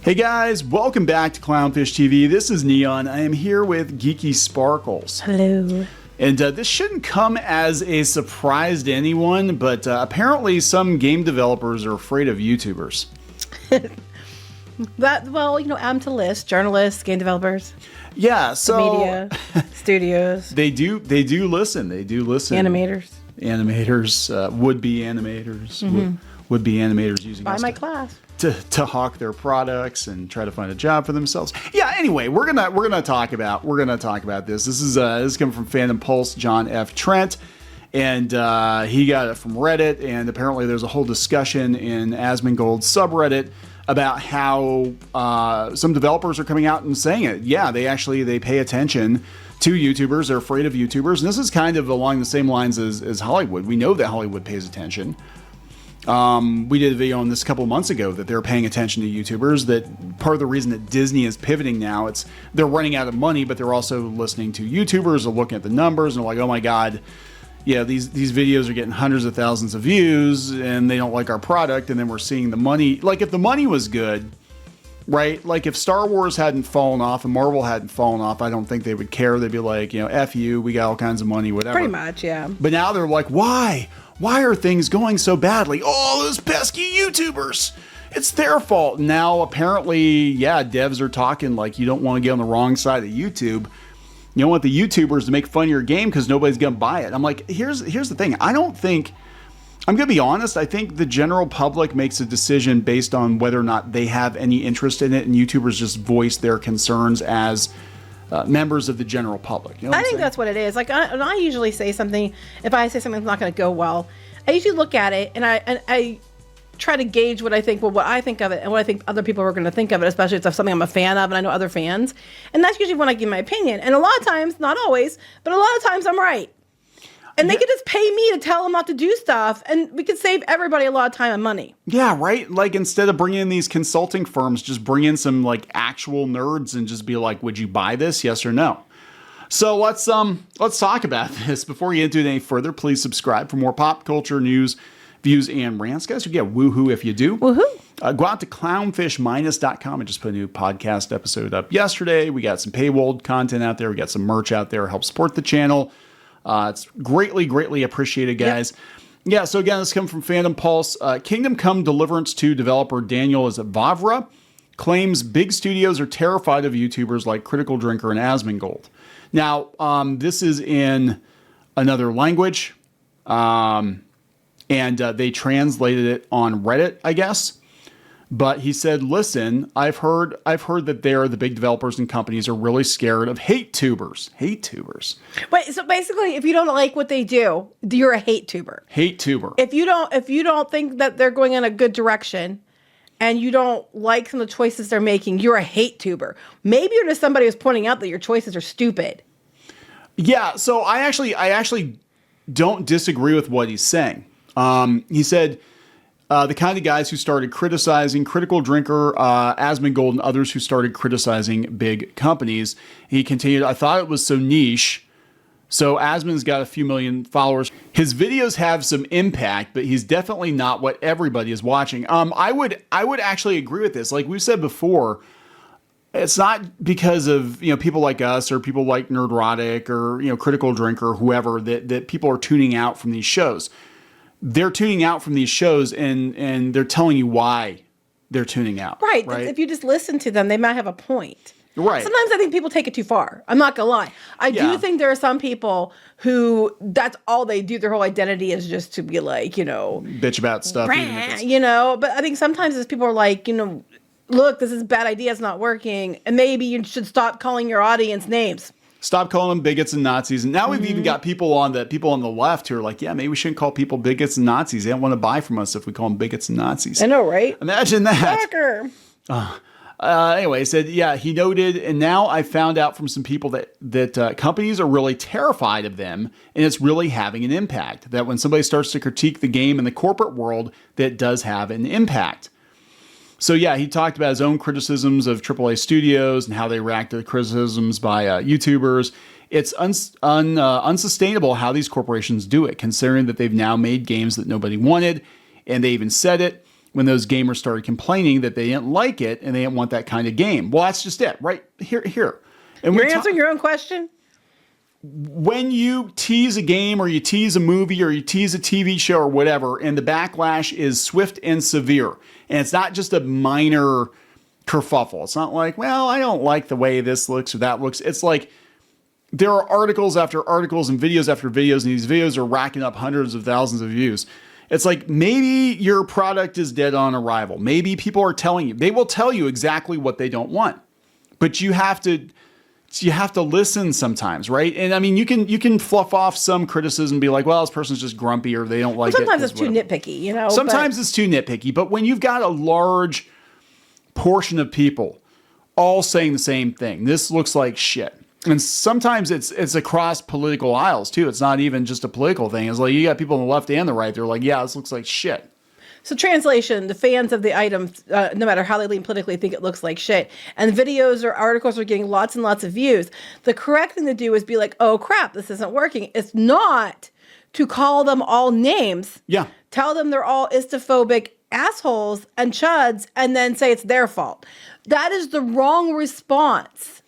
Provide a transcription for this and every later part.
Hey guys, welcome back to Clownfish TV. This is Neon. I am here with Geeky Sparkles. Hello. And this shouldn't come as a surprise to anyone, but apparently some game developers are afraid of YouTubers. I'm to list journalists, game developers. Yeah, so media, studios. They do listen. They do listen. Animators, would-be animators, would-be animators using buy us my class to hawk their products and try to find a job for themselves. Yeah. Anyway, we're gonna talk about this. This is coming from Fandom Pulse, John F. Trent, and he got it from Reddit. And apparently, there's a whole discussion in Asmongold's subreddit about how some developers are coming out and saying it. Yeah, they pay attention to YouTubers. They're afraid of YouTubers, and this is kind of along the same lines as Hollywood. We know that Hollywood pays attention. We did a video on this a couple of months ago that they're paying attention to YouTubers. That part of the reason that Disney is pivoting now, they're running out of money, but they're also listening to YouTubers. They're looking at the numbers and they're like, oh my God, yeah, these videos are getting hundreds of thousands of views and they don't like our product. And then we're seeing the money. Like if the money was good, right? Like if Star Wars hadn't fallen off and Marvel hadn't fallen off, I don't think they would care. They'd be like, F you, we got all kinds of money, whatever. Pretty much, yeah. But now they're like, why? Why are things going so badly? Oh, those pesky YouTubers. It's their fault. Now, apparently, yeah, devs are talking like you don't want to get on the wrong side of YouTube. You don't want the YouTubers to make fun of your game because nobody's going to buy it. I'm like, here's the thing. I'm going to be honest. I think the general public makes a decision based on whether or not they have any interest in it, and YouTubers just voice their concerns as members of the general public. You know I think that's what it is. Like, I usually say something, if I say something that's not going to go well, I usually look at it and I try to gauge what I think of it and what I think other people are going to think of it, especially if it's something I'm a fan of and I know other fans. And that's usually when I give my opinion. And a lot of times, not always, but a lot of times I'm right. And they could just pay me to tell them not to do stuff, and we could save everybody a lot of time and money. Yeah, right? Like, instead of bringing in these consulting firms, just bring in some, like, actual nerds and just be like, would you buy this? Yes or no? So let's talk about this. Before you get into it any further, please subscribe for more pop culture news, views, and rants. Guys, you get woohoo if you do. Woohoo! Go out to clownfishminus.com. I just put a new podcast episode up yesterday. We got some paywalled content out there. We got some merch out there. Help support the channel. It's greatly appreciated, guys. Yep. Yeah, so again, this comes from Fandom Pulse. Kingdom Come Deliverance 2 developer Daniel Vavra claims big studios are terrified of YouTubers like Critical Drinker and Asmongold. Now, this is in another language, and they translated it on Reddit, I guess. But he said, listen, I've heard that the big developers and companies are really scared of hate tubers. Hate tubers. Wait, so basically, if you don't like what they do, you're a hate tuber. Hate tuber. If you don't think that they're going in a good direction and you don't like some of the choices they're making, you're a hate tuber. Maybe you're just somebody who's pointing out that your choices are stupid. Yeah, so I actually don't disagree with what he's saying. He said, the kind of guys who started criticizing Critical Drinker, Asmongold, and others who started criticizing big companies. He continued, I thought it was so niche. So Asmon's got a few million followers. His videos have some impact, but he's definitely not what everybody is watching. I would actually agree with this. Like we've said before, it's not because of people like us or people like Nerdrotic or Critical Drinker or whoever that people are tuning out from these shows. They're tuning out from these shows and they're telling you why they're tuning out. Right. If you just listen to them, they might have a point. Right. Sometimes I think people take it too far. I'm not going to lie. I do think there are some people who that's all they do. Their whole identity is just to be like, bitch about stuff. But I think sometimes as people are like, look, this is a bad idea. It's not working. And maybe you should stop calling your audience names. Stop calling them bigots and Nazis. And now we've even got people on the left who are like, yeah, maybe we shouldn't call people bigots and Nazis. They don't want to buy from us if we call them bigots and Nazis. I know, right? Imagine that. Shocker. Anyway, he said, yeah, he noted, and now I found out from some people that companies are really terrified of them, and it's really having an impact. That when somebody starts to critique the game in the corporate world, that does have an impact. So yeah, he talked about his own criticisms of AAA studios and how they react to the criticisms by YouTubers. It's unsustainable how these corporations do it, considering that they've now made games that nobody wanted, and they even said it. when those gamers started complaining that they didn't like it and they didn't want that kind of game. Well, that's just it, right here. And You're answering your own question? When you tease a game or you tease a movie or you tease a TV show or whatever, and the backlash is swift and severe, and it's not just a minor kerfuffle. It's not like, well, I don't like the way this looks or that looks. It's like there are articles after articles and videos after videos, and these videos are racking up hundreds of thousands of views. It's like maybe your product is dead on arrival. Maybe people are telling you. They will tell you exactly what they don't want. But you have to listen sometimes, right? And I mean, you can fluff off some criticism and be like, well, this person's just grumpy or they don't like it. Sometimes it's too nitpicky, you know. Sometimes it's too nitpicky. But when you've got a large portion of people all saying the same thing, this looks like shit. And sometimes it's across political aisles too. It's not even just a political thing. It's like you got people on the left and the right. They're like, yeah, this looks like shit. So translation, the fans of the item, no matter how they lean politically, think it looks like shit. And videos or articles are getting lots and lots of views. The correct thing to do is be like, oh crap, this isn't working. It's not to call them all names. Yeah. Tell them they're all istophobic assholes and chuds and then say it's their fault. That is the wrong response.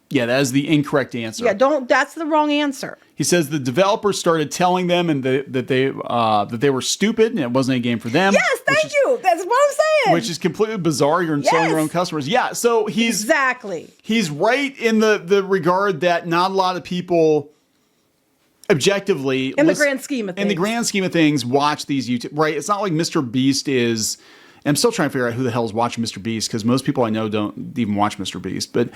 Yeah, that is the incorrect answer. Yeah, that's the wrong answer. He says the developers started telling them that they were stupid and it wasn't a game for them. Yes, thank you. That's what I'm saying. Which is completely bizarre. You're insulting your own customers. Yeah, so he's right in the regard that not a lot of people objectively in the grand scheme of things watch these YouTube, right? It's not like Mr. Beast is. And I'm still trying to figure out who the hell is watching Mr. Beast, because most people I know don't even watch Mr. Beast. But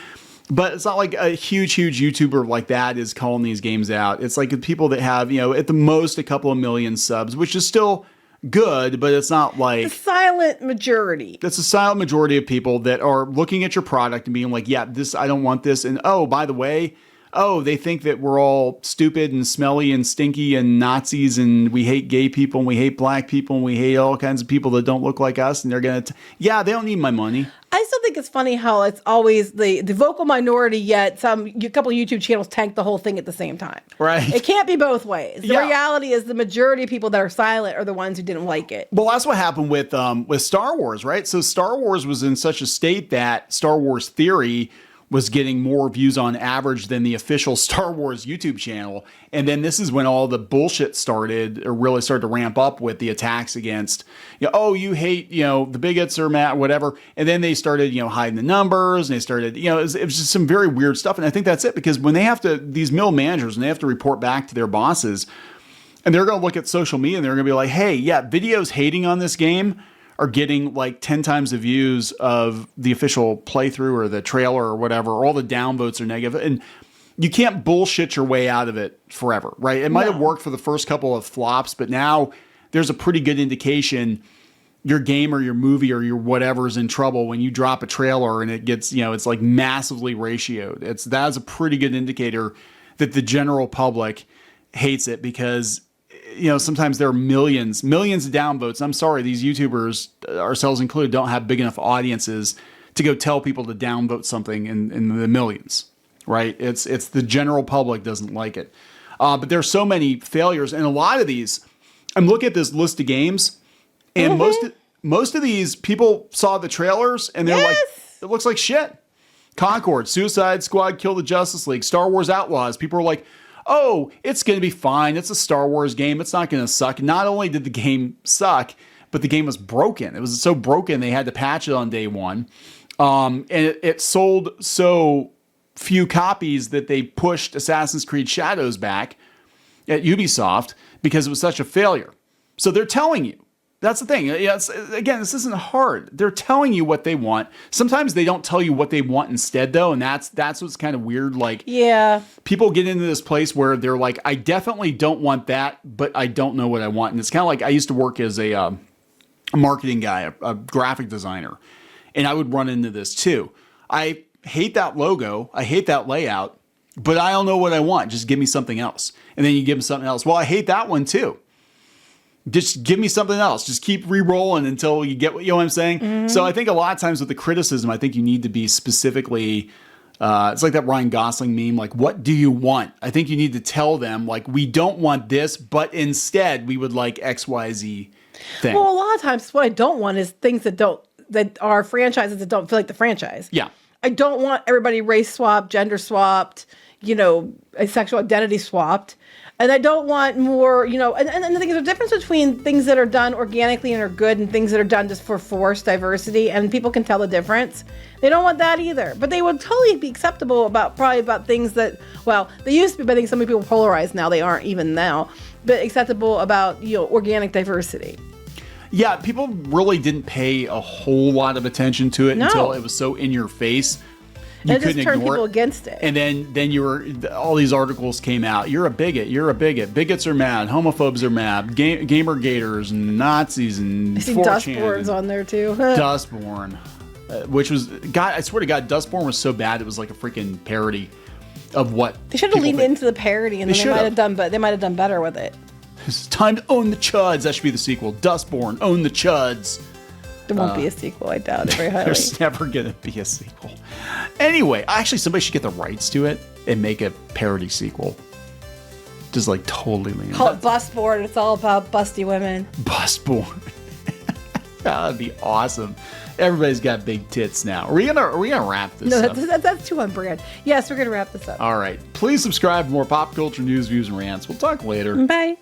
it's not like a huge YouTuber like that is calling these games out. It's like the people that have, at the most a couple of million subs, which is still good, but it's not like the silent majority. That's a silent majority of people that are looking at your product and being like, yeah, this, I don't want this. And oh, by the way, they think that we're all stupid and smelly and stinky and Nazis and we hate gay people and we hate black people and we hate all kinds of people that don't look like us. And they're going to, they don't need my money. I still think it's funny how it's always the vocal minority, yet a couple of YouTube channels tank the whole thing at the same time. Right. It can't be both ways. The reality is the majority of people that are silent are the ones who didn't like it. Well, that's what happened with Star Wars, right? So Star Wars was in such a state that Star Wars Theory was getting more views on average than the official Star Wars YouTube channel. And then this is when all the bullshit started, or really started to ramp up with the attacks against, you hate, the bigots or whatever. And then they started, hiding the numbers, and they started, it was just some very weird stuff. And I think that's it, because when they have to, these middle managers, and they have to report back to their bosses, and they're going to look at social media and they're going to be like, hey, videos hating on this game are getting like 10 times the views of the official playthrough or the trailer or whatever. All the downvotes are negative. And you can't bullshit your way out of it forever, right? It might have worked for the first couple of flops, but now there's a pretty good indication your game or your movie or your whatever is in trouble when you drop a trailer and it gets, it's like massively ratioed. That's a pretty good indicator that the general public hates it, because sometimes there are millions of downvotes. I'm sorry, these YouTubers, ourselves included, don't have big enough audiences to go tell people to downvote something in the millions, right? It's the general public doesn't like it. But there's so many failures, and a lot of these, I'm looking at this list of games, and most of these people saw the trailers and they're like, it looks like shit. Concord, Suicide Squad, Kill the Justice League, Star Wars Outlaws. People are like, oh, it's going to be fine. It's a Star Wars game. It's not going to suck. Not only did the game suck, but the game was broken. It was so broken they had to patch it on day one. And it sold so few copies that they pushed Assassin's Creed Shadows back at Ubisoft because it was such a failure. So they're telling you. That's the thing. Again, this isn't hard. They're telling you what they want. Sometimes they don't tell you what they want instead, though, and that's what's kind of weird. Like, people get into this place where they're like, I definitely don't want that, but I don't know what I want. And it's kind of like I used to work as a marketing guy, a graphic designer, and I would run into this too. I hate that logo. I hate that layout, but I don't know what I want. Just give me something else. And then you give them something else. Well, I hate that one too. Just give me something else. Just keep re-rolling until you get what, you know what I'm saying? Mm-hmm. So I think a lot of times with the criticism, I think you need to be specifically, it's like that Ryan Gosling meme, like, what do you want? I think you need to tell them, like, we don't want this, but instead we would like X, Y, Z thing. Well, a lot of times what I don't want is things that are franchises that don't feel like the franchise. Yeah. I don't want everybody race swapped, gender swapped, sexual identity swapped. And I don't want more, and the thing is, there's a difference between things that are done organically and are good and things that are done just for forced diversity, and people can tell the difference. They don't want that either. But they would totally be acceptable about things that, well, they used to be, but I think some people polarize now. They aren't even now. But acceptable about, organic diversity. Yeah, people really didn't pay a whole lot of attention to it until it was so in your face. You and it couldn't just turned ignore people it. against it. And then all these articles came out. You're a bigot. You're a bigot. Bigots are mad. Homophobes are mad. Gamer gators and Nazis and I see 4chan. Dustborne's on there too. Dustborne, which was, God, I swear to God, Dustborne was so bad it was like a freaking parody of what They should have leaned into the parody, and then they might have done better with it. It's time to own the chuds. That should be the sequel. Dustborne, own the chuds. There won't be a sequel. I doubt it very highly. There's never going to be a sequel. Anyway, actually, somebody should get the rights to it and make a parody sequel. Just like totally lean. Call it Dustborne. It's all about busty women. Dustborne. That'd be awesome. Everybody's got big tits now. Are we gonna wrap this up? No, that's too on brand. Yes, we're gonna wrap this up. All right. Please subscribe for more pop culture news, views, and rants. We'll talk later. Bye.